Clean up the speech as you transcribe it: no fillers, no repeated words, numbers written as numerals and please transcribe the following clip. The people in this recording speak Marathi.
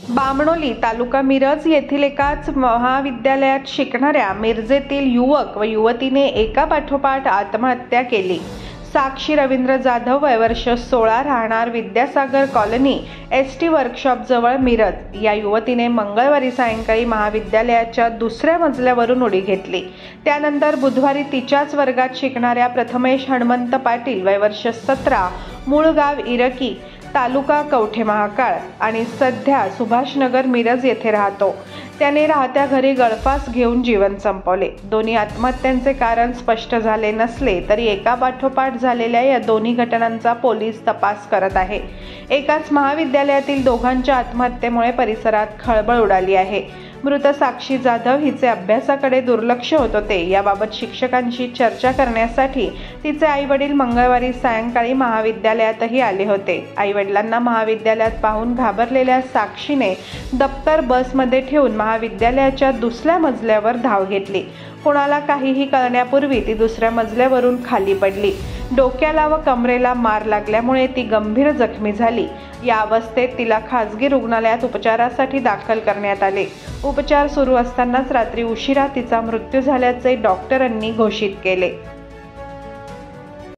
बामणोली तालुका मिरज येथील एकाच महाविद्यालयात शिकणाऱ्या मिरजेतील युवक व युवतीने एकापाठोपाठ आत्महत्या केली। साक्षी रवींद्र जाधव वय वर्ष 16 राहणार विद्यासागर कॉलनी एसटी वर्कशॉप जवळ मिरज या युवतीने मंगळवारी सायंकाळी महाविद्यालयाच्या दुसऱ्या मजल्यावरून उडी घेतली। त्यानंतर बुधवारी तिच्याच वर्गात शिकणाऱ्या प्रथमेश हनुमंत पाटील वय वर्ष 17 मूळ गाव इरकी तालुका कवठे महाकाळ आणि सध्या सुभाषनगर मिरज येथे राहतो, त्याने राहत्या घरी गळफास घेऊन जीवन संपवले। दोन्ही आत्महत्यांचे कारण स्पष्ट झाले नसले तरी एकापाठोपाठ झालेल्या या दोन्ही घटनांचा पोलीस तपास करत आहे। एकाच महाविद्यालयातील दोघांच्या आत्महत्येमुळे परिसरात खळबळ उडाली आहे। मृत साक्षी जाधव हिचे अभ्यासाकडे दुर्लक्ष होत होते, याबाबत शिक्षकांशी चर्चा करण्यासाठी तिचे आई-वडील मंगळवारी सायंकाळी महाविद्यालयातही आले होते। आई-वडिलांना महाविद्यालयात पाहून घाबरलेल्या साक्षीने दप्तर बसमध्ये ठेवून महाविद्यालयाच्या दुसऱ्या मजल्यावर धाव घेतली। कोणाला काहीही कळण्यापूर्वी ती दुसऱ्या मजल्यावरून खाली पडली। डोक्याला व कमरेला मार लागल्यामुळे ती गंभीर जखमी झाली। या अवस्थेत तिला खासगी रुग्णालयात उपचारासाठी दाखल करण्यात आले। उपचार सुरू असतानाच रात्री उशिरा तिचा मृत्यू झाल्याचे डॉक्टरांनी घोषित केले।